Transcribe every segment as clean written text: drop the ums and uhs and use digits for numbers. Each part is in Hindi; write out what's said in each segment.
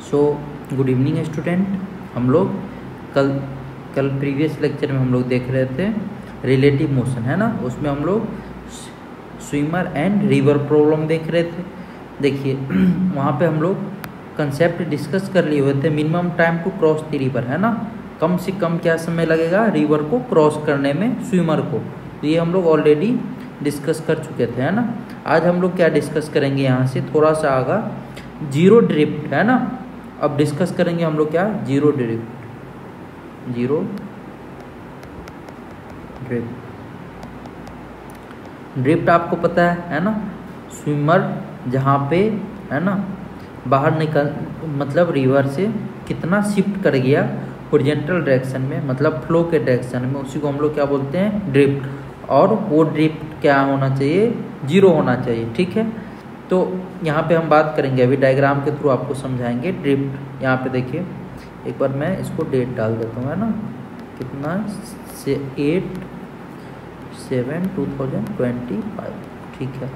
So good evening student. हम लोग कल प्रीवियस लेक्चर में हम लोग देख रहे थे रिलेटिव मोशन, है ना। उसमें हम लोग स्विमर एंड रिवर प्रॉब्लम देख रहे थे। देखिए वहाँ पे हम लोग कंसेप्ट डिस्कस कर लिए हुए थे। Minimum time to cross the river, है ना। कम से कम क्या समय लगेगा रिवर को क्रॉस करने में स्विमर को, तो ये हम लोग ऑलरेडी डिस्कस कर चुके थे, है ना। आज हम लोग क्या डिस्कस करेंगे, यहाँ से थोड़ा सा आगा जीरो ड्रिफ्ट, है ना। अब डिस्कस करेंगे हम लोग क्या, जीरो ड्रिफ्ट। ड्रिफ्ट आपको पता है ना। स्विमर जहाँ पे, है ना, बाहर निकल मतलब रिवर से कितना शिफ्ट कर गया हॉरिजॉन्टल डायरेक्शन में, मतलब फ्लो के डायरेक्शन में, उसी को हम लोग क्या बोलते हैं, ड्रिफ्ट। और वो ड्रिफ्ट क्या होना चाहिए, जीरो होना चाहिए, ठीक है। तो यहाँ पे हम बात करेंगे, अभी डायग्राम के थ्रू आपको समझाएंगे ड्रिफ्ट। यहाँ पे देखिए एक बार मैं इसको डेट डाल देता हूँ, है ना, कितना से 8/7/2025, ठीक है।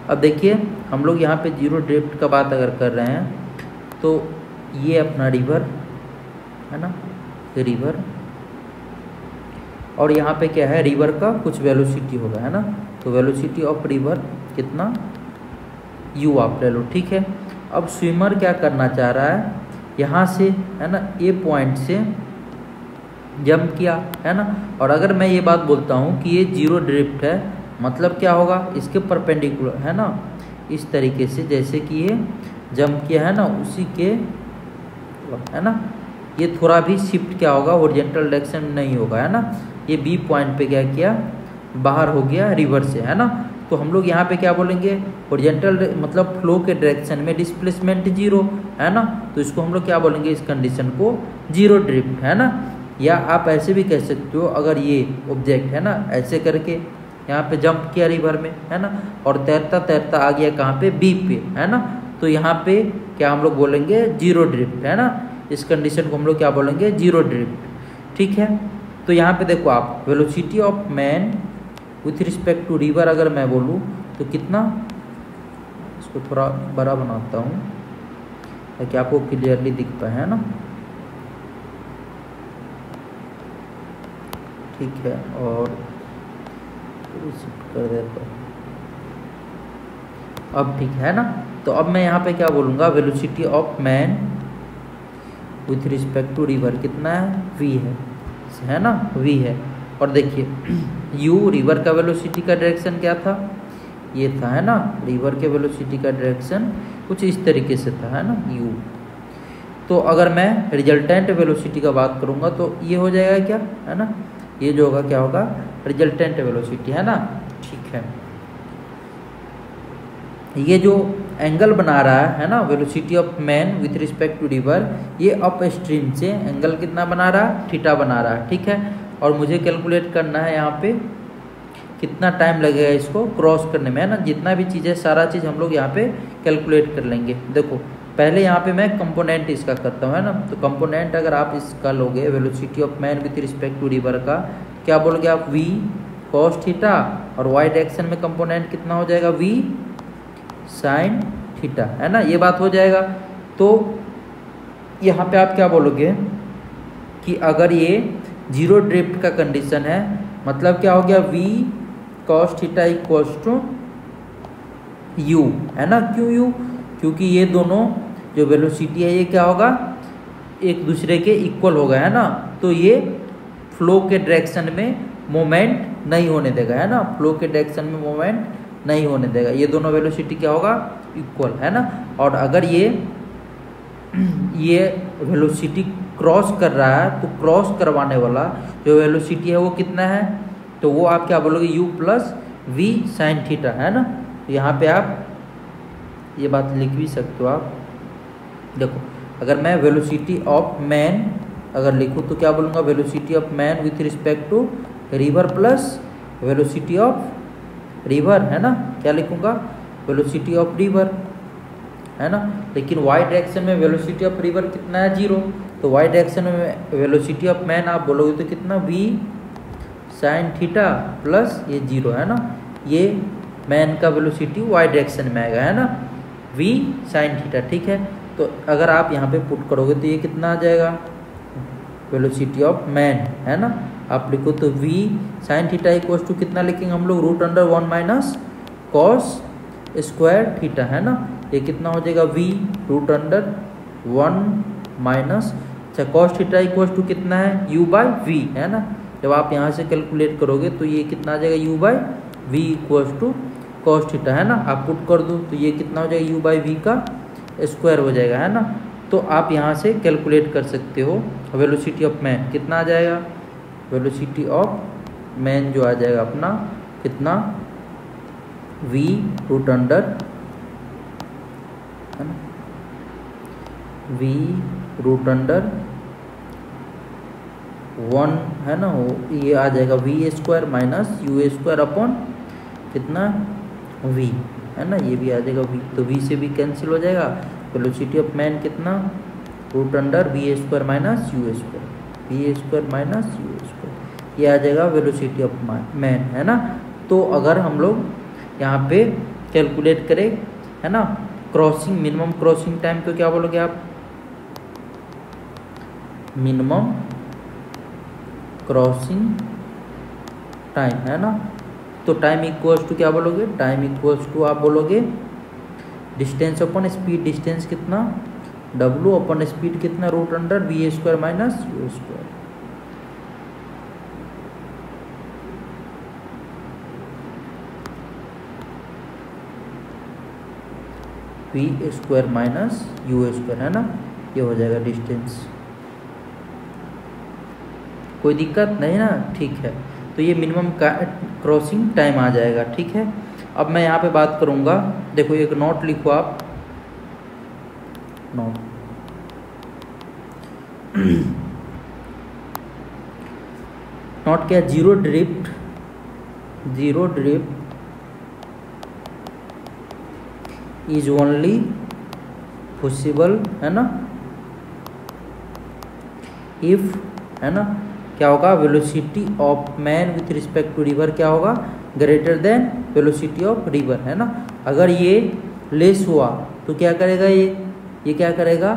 अब देखिए हम लोग यहाँ पे जीरो ड्रिफ्ट का बात अगर कर रहे हैं तो ये अपना रिवर, है ना, रिवर, और यहाँ पे क्या है, रिवर का कुछ वेलोसिटी होगा, है ना। तो वेलोसिटी ऑफ रिवर कितना, यू आप ले लो, ठीक है। अब स्विमर क्या करना चाह रहा है, यहाँ से, है ना, ए पॉइंट से जंप किया, है ना। और अगर मैं ये बात बोलता हूँ कि ये जीरो ड्रिफ्ट है, मतलब क्या होगा, इसके परपेंडिकुलर, है ना, इस तरीके से जैसे कि ये जंप किया है ना, उसी के, है ना, ये थोड़ा भी शिफ्ट क्या होगा, हॉरिजॉन्टल डायरेक्शन में नहीं होगा, है ना। ये बी पॉइंट पे क्या किया, बाहर हो गया रिवर से, है ना। तो हम लोग यहाँ पे क्या बोलेंगे, हॉरिजॉन्टल मतलब फ्लो के डायरेक्शन में डिस्प्लेसमेंट जीरो, है ना। तो इसको हम लोग क्या बोलेंगे, इस कंडीशन को जीरो ड्रिफ्ट, है ना। या आप ऐसे भी कह सकते हो, अगर ये ऑब्जेक्ट, है ना, ऐसे करके यहाँ पे जंप किया रिवर में, है ना, और तैरता तैरता आ गया कहाँ पे, बी पे, है ना। तो यहाँ पे क्या हम लोग बोलेंगे, जीरो ड्रिफ्ट, है ना। इस कंडीशन को हम लोग क्या बोलेंगे, जीरो ड्रिफ्ट, ठीक है। तो यहाँ पे देखो आप, velocity of man with respect to river अगर मैं बोलूँ तो कितना, इसको थोड़ा बड़ा बनाता हूँ ताकि आपको क्लियरली दिख पाए, है ना, ठीक है। और कर देता हूँ, अब ठीक है ना। तो अब मैं यहाँ पे क्या बोलूँगा, velocity of man with respect to river कितना है, v है ना, v है। और देखिए u रिवर का वेलोसिटी का डायरेक्शन क्या था, ये था, है ना। रिवर के वेलोसिटी का डायरेक्शन कुछ इस तरीके से था, है ना, u। तो अगर मैं रिजल्टेंट वेलोसिटी का बात करूँगा तो ये हो जाएगा क्या, है ना, ये जो होगा क्या होगा, रिजल्टेंट वेलोसिटी, है ना, ठीक है। ये जो एंगल बना रहा है ना, velocity of man with respect to river, ये अप स्ट्रीम से एंगल कितना बना रहा है, थीटा बना रहा है, ठीक है। और मुझे कैलकुलेट करना है यहाँ पे कितना टाइम लगेगा इसको क्रॉस करने में, है ना। जितना भी चीज़ है सारा चीज़ हम लोग यहाँ पे कैलकुलेट कर लेंगे। देखो पहले यहाँ पे मैं कंपोनेंट इसका करता हूँ, है ना। तो कंपोनेंट अगर आप इसका लोगे, velocity of man with respect to river का क्या बोलोगे आप, v cos थीटा, और y डायरेक्शन में कंपोनेंट कितना हो जाएगा, v sin थीटा, है ना, ये बात हो जाएगा। तो यहाँ पे आप क्या बोलोगे कि अगर ये जीरो ड्रिफ्ट का कंडीशन है, मतलब क्या हो गया, v cos theta equals to u, है ना। क्यों u, क्योंकि ये दोनों जो वेलोसिटी है ये क्या होगा, एक दूसरे के इक्वल होगा, है ना। तो ये फ्लो के डायरेक्शन में मोमेंट नहीं होने देगा, है ना, फ्लो के डायरेक्शन में मोमेंट नहीं होने देगा। ये दोनों वेलोसिटी क्या होगा, इक्वल, है ना। और अगर ये वेलोसिटी क्रॉस कर रहा है तो क्रॉस करवाने वाला जो वेलोसिटी है वो कितना है, तो वो आप क्या बोलोगे, u plus v sin theta, है ना। तो यहाँ पे आप ये बात लिख भी सकते हो आप। देखो अगर मैं वेलोसिटी ऑफ मैन अगर लिखूँ तो क्या बोलूँगा, velocity of man with respect to river plus velocity of river, है ना। क्या लिखूँगा, वेलोसिटी ऑफ रिवर, है ना। लेकिन y डायरेक्शन में वेलोसिटी ऑफ रिवर कितना है, जीरो। तो y डायरेक्शन में वेलोसिटी ऑफ मैन आप बोलोगे तो कितना, v sin थीटा प्लस ये जीरो, है ना। ये मैन का वेलोसिटी y डायरेक्शन में आएगा, है ना, v sin थीटा, ठीक है। तो तो अगर आप यहाँ पे पुट करोगे तो ये कितना आ जाएगा, वेलोसिटी ऑफ मैन, है ना। आप लिखो तो v sine theta equals to कितना लिखेंगे हम लोग, root under 1 minus cos square theta, है ना। ये कितना हो जाएगा, v रूट अंडर 1 माइनस, अच्छा कॉस थीटा इक्वल्स टू कितना है, u बाई v, है ना। जब आप यहाँ से कैलकुलेट करोगे तो ये कितना आ जाएगा, u by v equals to cos theta, है ना। आप पुट कर दो तो ये कितना हो जाएगा, u बाई v का स्क्वायर हो जाएगा, है ना। तो आप यहाँ से कैलकुलेट कर सकते हो वेलोसिटी ऑफ मैन कितना आ जाएगा, वेलोसिटी ऑफ मैन जो आ जाएगा अपना कितना, v रूट अंडर, है ना, v रूट अंडर 1, है ना, ये आ जाएगा v square minus u square upon कितना v, है ना, ये भी आ जाएगा v, तो v से भी कैंसिल हो जाएगा। वेलोसिटी ऑफ मैन कितना, root under v square minus u square, v square minus u square, ये आ जाएगा वेलोसिटी ऑफ मैन, है ना। तो अगर हम लोग यहाँ पे कैलकुलेट करें, है ना, क्रॉसिंग मिनिमम क्रॉसिंग टाइम, तो क्या बोलोगे आप, मिनिमम क्रॉसिंग टाइम, है ना। तो टाइम इक्वल्स टू क्या बोलोगे, टाइम इक्वल्स टू आप बोलोगे डिस्टेंस अपॉन स्पीड, डिस्टेंस कितना w अपॉन स्पीड कितना, root under v square minus u square, v square minus u square, है ना, ये हो जाएगा डिस्टेंस। कोई दिक्कत नहीं ना, ठीक है। तो ये मिनिमम क्रॉसिंग टाइम आ जाएगा, ठीक है। अब मैं यहाँ पे बात करूँगा, देखो एक नोट लिखो आप, नोट नोट क्या, zero drift is only possible, है ना, इफ, है ना, क्या होगा, velocity of man with respect to river क्या होगा, greater than velocity of river, है ना। अगर ये लेस हुआ तो क्या करेगा, ये क्या करेगा,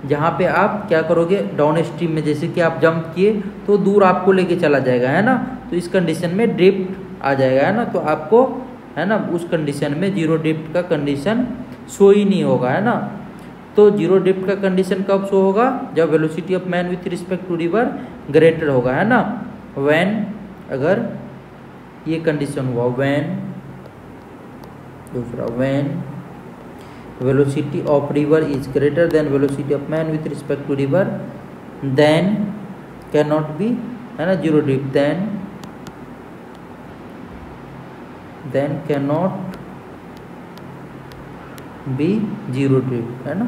जहाँ पे आप क्या करोगे, डाउन स्ट्रीम में जैसे कि आप जंप किए तो दूर आपको लेके चला जाएगा, है ना। तो इस कंडीशन में ड्रिफ्ट आ जाएगा, है ना। तो आपको, है ना, उस कंडीशन में जीरो ड्रिफ्ट का कंडीशन शो ही नहीं होगा, है ना। तो जीरो ड्रिफ्ट का कंडीशन कब शो होगा, जब velocity of man with respect to river greater होगा, है ना। व्हेन, अगर ये कंडीशन हुआ, व्हेन, दूसरा when velocity of river is greater than velocity of man with respect to river, then can not be, है ना, zero drift, then can not be zero drift, है ना,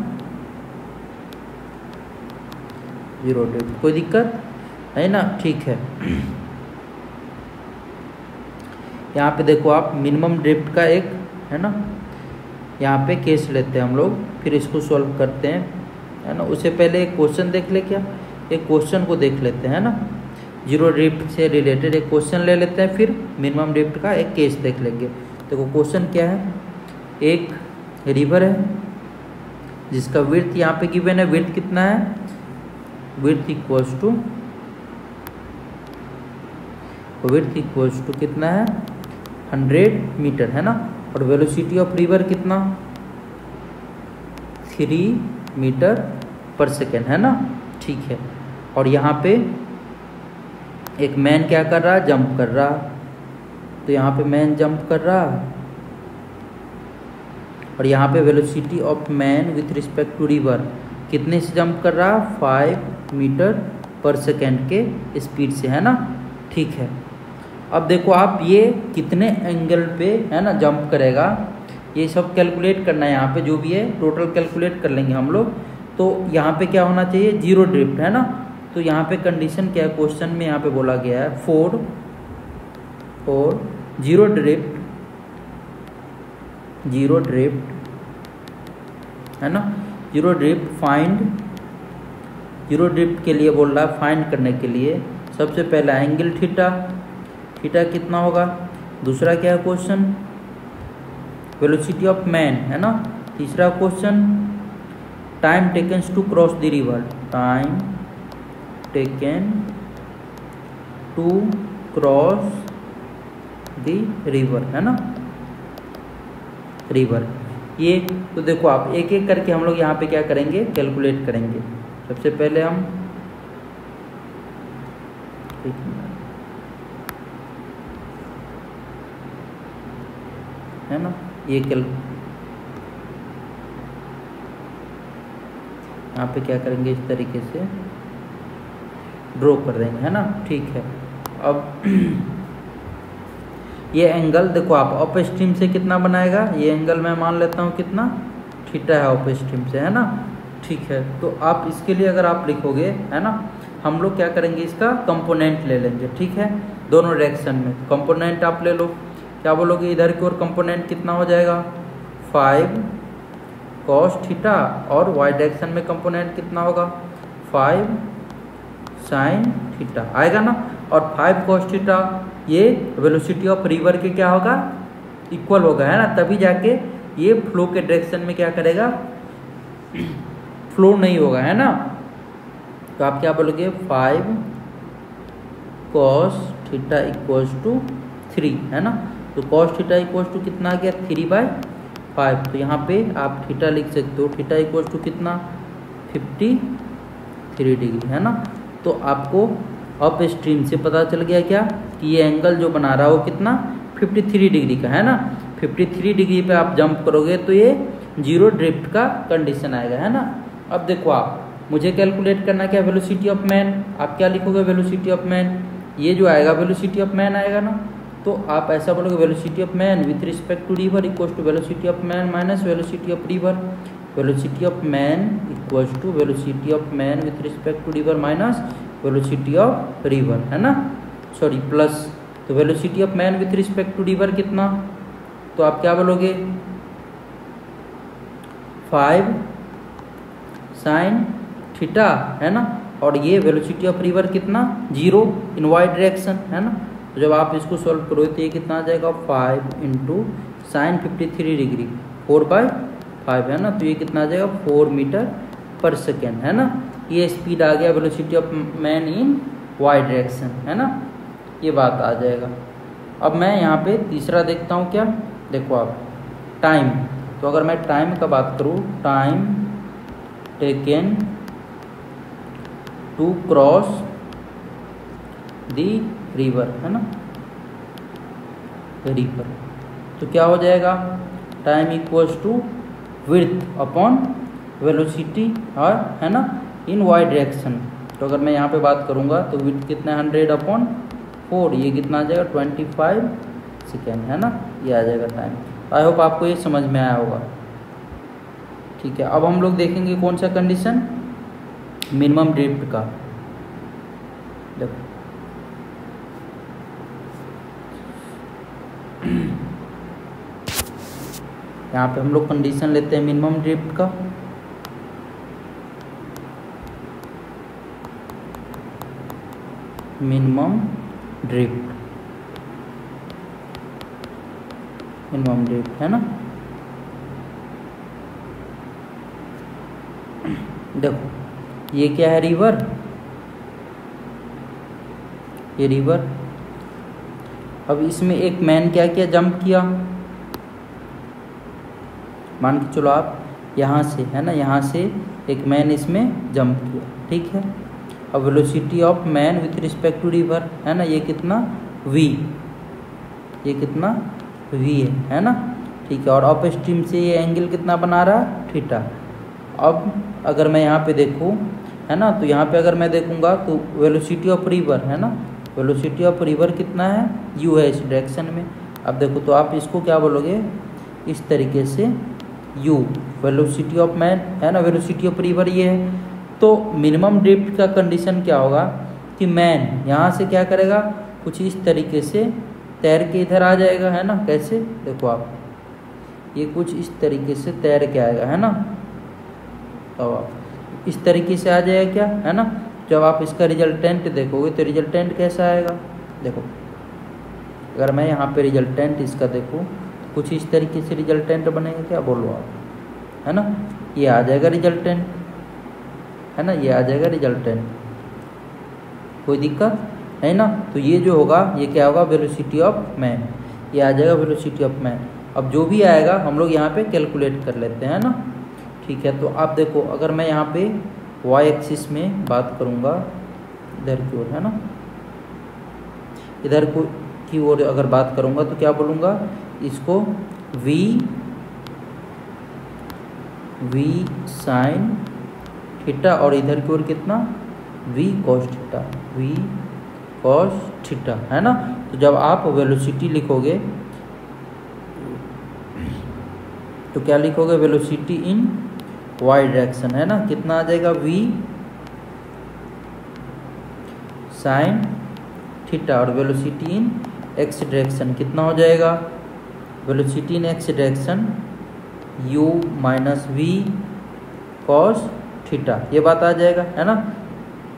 जीरो ड्रिफ्ट, कोई दिक्कत है ना, ठीक है। यहाँ पे देखो आप मिनिमम ड्रिफ्ट का एक, है ना, यहाँ पे केस लेते हैं हम लोग, फिर इसको सॉल्व करते हैं, है ना। उससे पहले एक क्वेश्चन देख ले, क्या एक क्वेश्चन को देख लेते हैं, है ना, जीरो ड्रिफ्ट से रिलेटेड एक क्वेश्चन ले लेते हैं, फिर मिनिमम ड्रिफ्ट का एक केस देख लेंगे। देखो क्वेश्चन क्या है, एक रिवर है जिसका विड्थ यहाँ पे गिवन है, विड्थ कितना है, विड्थ इक्वल्स टू कितना है, 100 मीटर, है ना। और वेलोसिटी ऑफ रिवर कितना, 3 मीटर पर सेकेंड, है ना, ठीक है। और यहाँ पे एक मैन क्या कर रहा है, जंप कर रहा, तो यहाँ पे मैन जंप कर रहा, और यहाँ पे velocity of man with respect to river कितने से जंप कर रहा, 5 मीटर पर सेकेंड के स्पीड से, है ना, ठीक है। अब देखो आप ये कितने एंगल पे, है ना, जंप करेगा, ये सब कैलकुलेट करना है। यहाँ पे जो भी है टोटल कैलकुलेट कर लेंगे हम लोग। तो यहाँ पे क्या होना चाहिए, जीरो ड्रिफ्ट, है ना। तो यहाँ पे कंडीशन क्या है, क्वेश्चन में यहाँ पे बोला गया है फॉर जीरो ड्रिफ्ट, है ना, zero drift find, zero drift के लिए बोल रहा है, फाइंड करने के लिए सबसे पहला एंगल थीटा कितना होगा, दूसरा क्या है क्वेश्चन, वेलोसिटी ऑफ मैन, है ना, तीसरा question time taken to cross the river, time taken to cross the river, है ना, रिवर। ये तो देखो आप एक एक करके हम लोग यहाँ पे क्या करेंगे, कैलकुलेट करेंगे। सबसे पहले हम है ना, ये यहाँ पे क्या करेंगे, इस तरीके से ड्रॉ कर देंगे, है ना, ठीक है। अब ये एंगल देखो आप अप स्ट्रीम से कितना बनाएगा, ये एंगल मैं मान लेता हूँ कितना थीटा है अप स्ट्रीम से, है ना, ठीक है। तो आप इसके लिए अगर आप लिखोगे, है ना, हम लोग क्या करेंगे, इसका कंपोनेंट ले लेंगे, ठीक है, दोनों डायरेक्शन में कंपोनेंट आप ले लो। क्या बोलोगे, इधर की ओर कंपोनेंट कितना हो जाएगा 5 cos थीटा, और वाई डायरेक्शन में कंपोनेंट कितना होगा 5 sin थीटा आएगा ना। और 5 cos थीटा ये वेलोसिटी ऑफ रिवर के क्या होगा, इक्वल होगा, है ना, तभी जाके ये फ्लो के डायरेक्शन में क्या करेगा, फ्लो नहीं होगा, है ना। तो आप क्या बोलोगे 5 cos थीटा इक्वल्स टू 3, है ना। तो cos थीटा इक्वल्स टू कितना आ गया 3/5। तो यहाँ पे आप थीटा लिख सकते हो, थीटा इक्वल्स टू कितना 53 डिग्री, है ना। तो आपको अप स्ट्रीम से पता चल गया क्या कि ये एंगल जो बना रहा है वो कितना 53 डिग्री का, है ना। 53 डिग्री पे आप जंप करोगे तो ये जीरो ड्रिफ्ट का कंडीशन आएगा, है ना। अब देखो आप, मुझे कैलकुलेट करना क्या, वेलोसिटी ऑफ मैन। आप क्या लिखोगे, वेलोसिटी ऑफ मैन, ये जो आएगा वेलोसिटी ऑफ मैन आएगा ना। तो आप ऐसा बोलोगे velocity of man with respect to river equals to velocity of man minus velocity of river. Velocity of man equals to velocity of man with respect to river minus velocity of river, है ना, सॉरी प्लस। तो velocity of man with respect to river कितना, तो आप क्या बोलोगे 5 sin थीटा, है ना। और ये वेलोसिटी ऑफ रिवर कितना 0 इन वाई डायरेक्शन, है ना। तो जब आप इसको सॉल्व करो तो ये कितना आ जाएगा 5 इंटू साइन 53 डिग्री 4/5, है ना। तो ये कितना आ जाएगा 4 मीटर पर सेकेंड, है ना। ये स्पीड आ गया velocity of man in y direction, है ना, ये बात आ जाएगा। अब मैं यहाँ पे तीसरा देखता हूँ, क्या देखो आप टाइम। तो अगर मैं टाइम का बात करूँ, time taken to cross the river, है ना, रिवर, तो क्या हो जाएगा time equals to width upon velocity, और है ना इन वाई डायरेक्शन। तो अगर मैं यहाँ पे बात करूँगा तो विड्थ कितना 100/4, ये कितना आ जाएगा 25 सेकेंड, है ना, ये आ जाएगा टाइम। आई होप आपको ये समझ में आया होगा, ठीक है। अब हम लोग देखेंगे कौन सा कंडीशन, मिनिमम ड्रिफ्ट का। देखो यहाँ पे हम लोग कंडीशन लेते हैं मिनिमम ड्रिफ्ट का। मिनिमम ड्रिफ्ट, मिनिमम ड्रिफ्ट, है ना। देखो ये क्या है, रिवर, ये रिवर। अब इसमें एक मैन क्या किया, जंप किया, मान के चलो आप यहाँ से, है ना, यहाँ से एक मैन इसमें जंप किया, ठीक है। अब velocity of man with respect to river, है ना, ये कितना v, ये कितना v है ना, ठीक है। और अप स्ट्रीम से ये एंगल कितना बना रहा है थीटा। अब अगर मैं यहाँ पे देखूँ, है ना, तो यहाँ पे अगर मैं देखूँगा तो वेलोसिटी ऑफ रिवर, है ना, वेलोसिटी ऑफ रिवर कितना है u है इस डायरेक्शन में। अब देखो तो आप इसको क्या बोलोगे, इस तरीके से u वेलोसिटी ऑफ मैन, है ना, वेलोसिटी ऑफ रिवर ये है। तो मिनिमम ड्रिफ्ट का कंडीशन क्या होगा कि मैन यहाँ से क्या करेगा, कुछ इस तरीके से तैर के इधर आ जाएगा, है ना। कैसे, देखो आप, ये कुछ इस तरीके से तैर के आएगा, है ना। तो आप इस तरीके से आ जाएगा क्या, है ना। जब आप इसका रिजल्टेंट देखोगे तो रिजल्टेंट कैसा आएगा, देखो अगर मैं यहाँ पे रिजल्टेंट इसका देखूँ, कुछ इस तरीके से रिजल्टेंट बनेगा, क्या बोलो आप, है ना। ये आ जाएगा रिजल्टेंट, है ना, ये आ जाएगा रिजल्टेंट। कोई दिक्कत नहीं ना। तो ये जो होगा ये क्या होगा, वेलोसिटी ऑफ मैन, ये आ जाएगा वेलोसिटी ऑफ मैन। अब जो भी आएगा हम लोग यहाँ पे कैलकुलेट कर लेते हैं ना, ठीक है। तो आप देखो अगर मैं यहाँ पे वाई एक्सिस में बात करूँगा इधर की ओर, है ना, इधर की ओर अगर बात करूँगा तो क्या बोलूँगा, इसको v साइन थीटा और इधर की ओर कितना v cos theta, v cos theta, है ना। तो जब आप वेलोसिटी लिखोगे तो क्या लिखोगे, वेलोसिटी इन वाई डायरेक्शन, है ना, कितना आ जाएगा v साइन थीटा और वेलोसिटी इन एक्स डायरेक्शन कितना हो जाएगा, velocity in x direction u minus v cos theta, ये बात आ जाएगा, है ना।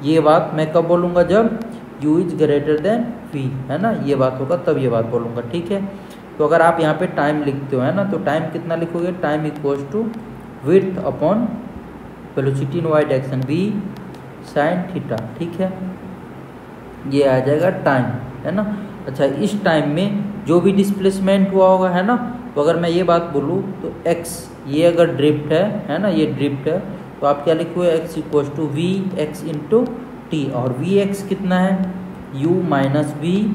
ये बात मैं कब बोलूँगा, जब u is greater then v, है ना, ये बात होगा तब ये बात बोलूँगा, ठीक है। तो अगर आप यहाँ पे टाइम लिखते हो, है ना, तो टाइम कितना लिखोगे, time equals to width upon velocity in y direction v sine theta, ठीक है, ये आ जाएगा टाइम, है ना। अच्छा, इस टाइम में जो भी डिस्प्लेसमेंट हुआ होगा, है ना, तो अगर मैं ये बात बोलूँ तो x, ये अगर ड्रिफ्ट है ना, ये ड्रिफ्ट है, तो आप क्या लिखोगे, x equals to v x into t, और वी एक्स कितना है, u minus v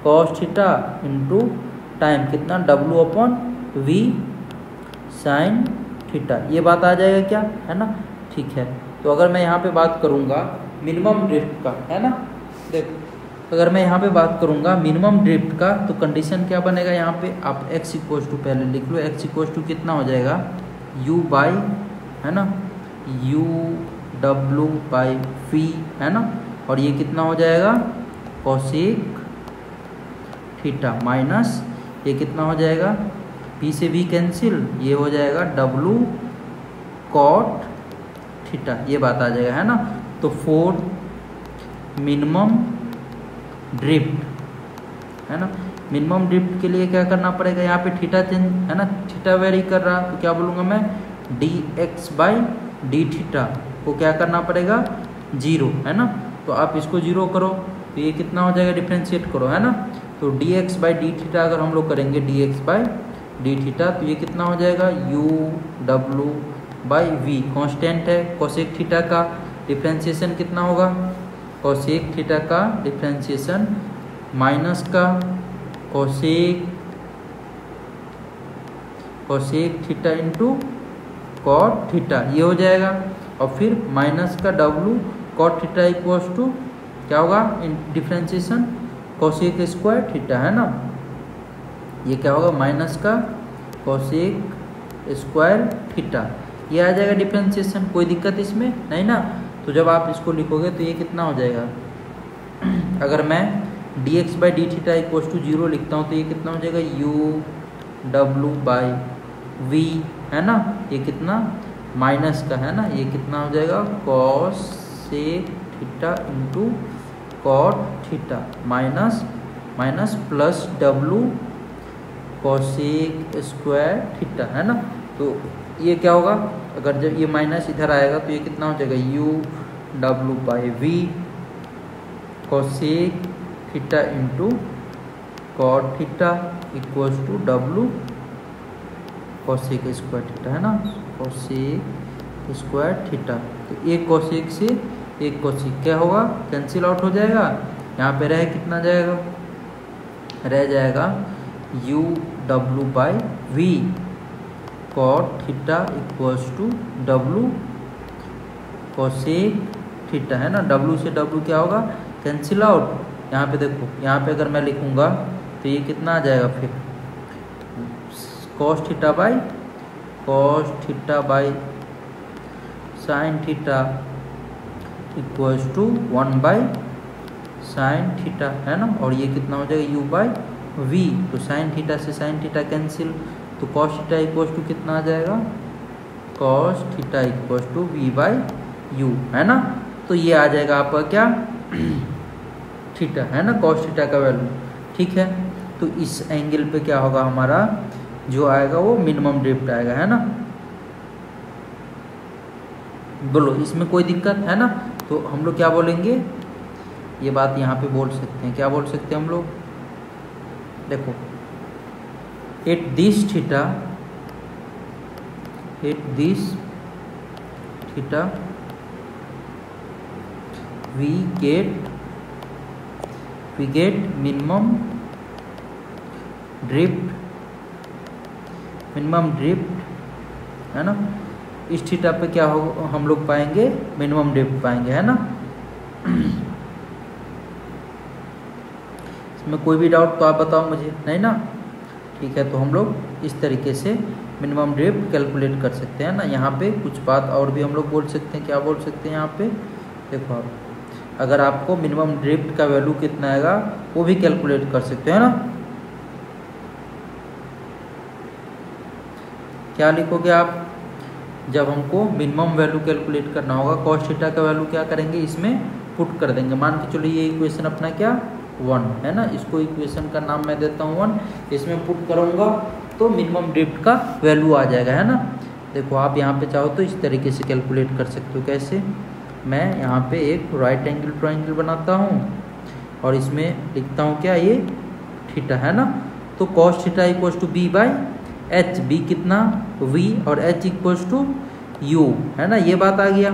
cos theta into time कितना, w upon v sine theta, ये बात आ जाएगा क्या, है ना, ठीक है। तो अगर मैं यहाँ पे बात करूँगा मिनिमम ड्रिफ्ट का, है ना, देखो अगर मैं यहाँ पे बात करूँगा मिनिमम ड्रिफ्ट का, तो कंडीशन क्या बनेगा, यहाँ पे आप x इक्वल्स टू पहले लिख लो, x इक्वल्स टू कितना हो जाएगा, u बाई, है ना, u w बाई v, है ना, और ये कितना हो जाएगा, कोसेक थीटा माइनस ये कितना हो जाएगा, p से v कैंसिल, ये हो जाएगा w कॉट थीटा, ये बात आ जाएगा, है ना। तो फॉर मिनिमम ड्रिफ्ट, है ना, मिनिमम ड्रिफ्ट के लिए क्या करना पड़ेगा, यहाँ पे थीटा चेंज, है ना, थीटा वेरी कर रहा, तो क्या बोलूँगा मैं, dx बाई डी थीटा को क्या करना पड़ेगा, जीरो, है ना। तो आप इसको जीरो करो तो ये कितना हो जाएगा, डिफ्रेंशिएट करो, है ना। तो dx बाई डी थीटा अगर हम लोग करेंगे dx बाई डी थीटा, तो ये कितना हो जाएगा, u w by v, constant है, कोसेक थीटा का डिफ्रेंशिएशन कितना होगा, कोसेक थीटा का डिफ्रेंशिएशन माइनस का cosec theta into cot theta, ये हो जाएगा, और फिर माइनस का w cot theta equals to क्या होगा, डिफ्रेंशिएशन कोसेक स्क्वायर थीटा, है ना, ये क्या होगा, माइनस का कोसेक स्क्वायर थीटा, ये आ जाएगा डिफ्रेंशिएशन। कोई दिक्कत इसमें नहीं ना। तो जब आप इसको लिखोगे तो ये कितना हो जाएगा, अगर मैं dx by d theta equals to zero लिखता हूँ तो ये कितना हो जाएगा, u w बाई v, है ना, ये कितना माइनस का, है ना, ये कितना हो जाएगा, cosec theta into cot theta minus minus plus w cosec square theta, है ना। तो ये क्या होगा, अगर जब ये माइनस इधर आएगा तो ये कितना हो जाएगा, u w by v cosec theta into cot theta equals to w cosec square theta, है ना, कोसेक स्क्वायर थीटा। तो एक कोसेक से एक कोसेक क्या होगा, कैंसिल आउट हो जाएगा, यहाँ पे रह कितना जाएगा, रह जाएगा u w by v cot theta equals to w cosec theta, है ना, w से w क्या होगा, कैंसिल आउट। यहाँ पे देखो, यहाँ पे अगर मैं लिखूँगा तो ये कितना आ जाएगा, फिर cos theta by sine theta equals to 1 by sine theta, है ना, और ये कितना हो जाएगा, u बाई v, तो साइन थीटा से साइन थीटा कैंसिल, तो कॉस थीटा इक्वल्स टू कितना आ जाएगा, cos theta equals to v by u, है ना। तो ये आ जाएगा आपका क्या, थीटा, है ना, कॉस थीटा का वैल्यू, ठीक है। तो इस एंगल पे क्या होगा, हमारा जो आएगा वो मिनिमम ड्रिफ्ट आएगा, है ना। बोलो इसमें कोई दिक्कत है ना? तो हम लोग क्या बोलेंगे, ये बात यहाँ पे बोल सकते हैं, क्या बोल सकते हैं हम लोग, देखो at this theta we get minimum drift है ना। इस थीटा पे क्या हो, हम लोग पाएंगे मिनिमम ड्रिफ्ट पाएंगे, है ना। इसमें कोई भी डाउट तो आप बताओ मुझे, नहीं ना? ठीक है, तो हम लोग इस तरीके से मिनिमम ड्रिफ्ट कैलकुलेट कर सकते हैं ना। यहाँ पे कुछ बात और भी हम लोग बोल सकते हैं, क्या बोल सकते हैं यहाँ पे, देखो आप अगर आपको मिनिमम ड्रिफ्ट का वैल्यू कितना आएगा वो भी कैलकुलेट कर सकते हैं ना। क्या लिखोगे आप, जब हमको मिनिमम वैल्यू कैलकुलेट करना होगा कॉस थीटा का वैल्यू क्या करेंगे, इसमें पुट कर देंगे। मान के चलो ये इक्वेशन अपना क्या 1 है ना, इसको इक्वेशन का नाम मैं देता हूँ 1, इसमें पुट करूँगा तो मिनिमम ड्रिफ्ट का वैल्यू आ जाएगा, है ना। देखो आप यहाँ पे चाहो तो इस तरीके से कैलकुलेट कर सकते हो। कैसे, मैं यहाँ पे एक राइट एंगल ट्रायंगल बनाता हूँ और इसमें लिखता हूँ क्या, ये थीटा है ना। तो cos theta equals to b by h, b कितना v और h इक्वल्स टू u, है ना, ये बात आ गया।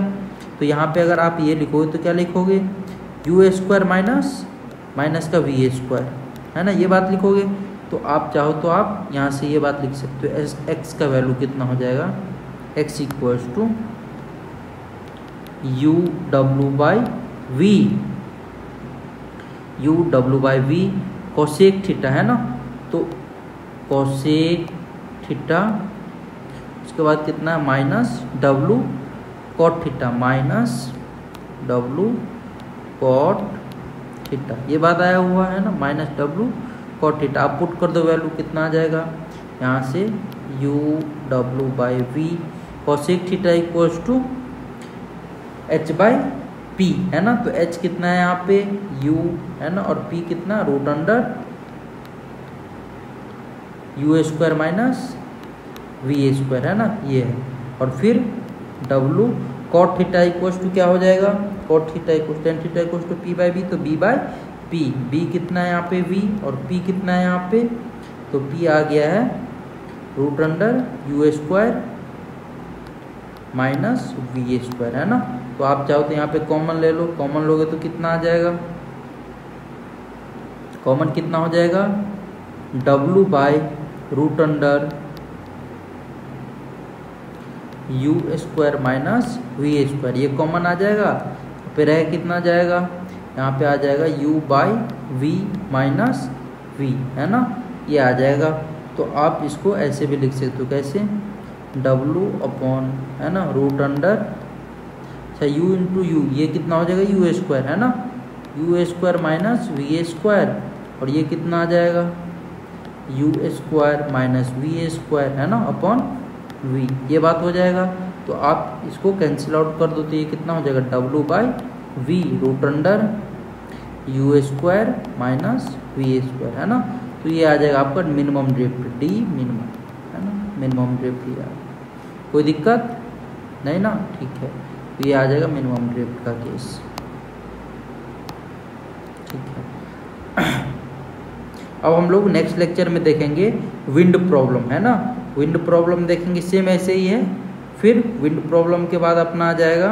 तो यहाँ पे अगर आप ये लिखोगे तो क्या लिखोगे, u स्क्वायर माइनस का v स्क्वायर, है ना, ये बात लिखोगे। तो आप चाहो तो आप यहाँ से ये बात लिख सकते हो, x का वैल्यू कितना हो जाएगा, x equals to u w by v cosec theta, है ना। तो कोसेक थीटा, उसके बाद कितना minus w cot theta, minus w cot theta, ये बात आया हुआ है ना, माइनस w कॉट थीटा। आप पुट कर दो वैल्यू कितना आ जाएगा, यहाँ से u w by v cosec theta equals to h by p, है ना। तो h कितना है यहाँ पे u, है ना, और p कितना root under u square minus v square, है ना, ये है। और फिर w cot theta equals to क्या हो जाएगा, cot theta equals tan theta equals to p by b, तो b बाई p, b कितना है यहाँ पे v और p कितना है यहाँ पे, तो p आ गया है root under u square minus v square, है ना। तो आप चाहो तो यहाँ पे कॉमन ले लो, कॉमन लोगे तो कितना आ जाएगा, कॉमन कितना हो जाएगा, w by root under u square minus v square, ये कॉमन आ जाएगा। फिर है कितना जाएगा, यहाँ पे आ जाएगा u by v minus v, है ना, ये आ जाएगा। तो आप इसको ऐसे भी लिख सकते हो, कैसे, w अपॉन, है ना, रूट अंडर, अच्छा u इंटू यू, ये कितना हो जाएगा u स्क्वायर, है ना, u square minus v square, और ये कितना आ जाएगा u square minus v square, है ना, अपॉन v, ये बात हो जाएगा। तो आप इसको कैंसिल आउट कर दो तो ये कितना हो जाएगा, w by v root under u square minus v square, है ना। तो ये आ जाएगा आपका मिनिमम ड्रिफ्ट, d मिनिमम, है ना, मिनिमम ड्रिफ्ट ये आ, कोई दिक्कत नहीं ना, ठीक है। तो ये आ जाएगा मिनिमम ड्रिफ्ट का केस, ठीक है। अब हम लोग नेक्स्ट लेक्चर में देखेंगे विंड प्रॉब्लम, है ना, विंड प्रॉब्लम देखेंगे, सेम ऐसे ही है। फिर विंड प्रॉब्लम के बाद अपना आ जाएगा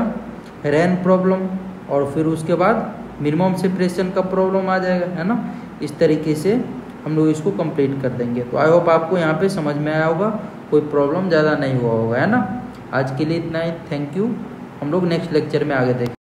रेन प्रॉब्लम, और फिर उसके बाद मिनिमम सेपरेशन का प्रॉब्लम आ जाएगा, है ना। इस तरीके से हम लोग इसको कंप्लीट कर देंगे। तो आई होप आपको यहाँ पे समझ में आया होगा, कोई प्रॉब्लम ज़्यादा नहीं हुआ होगा, है ना। आज के लिए इतना ही, थैंक यू। हम लोग नेक्स्ट लेक्चर में आगे देखेंगे।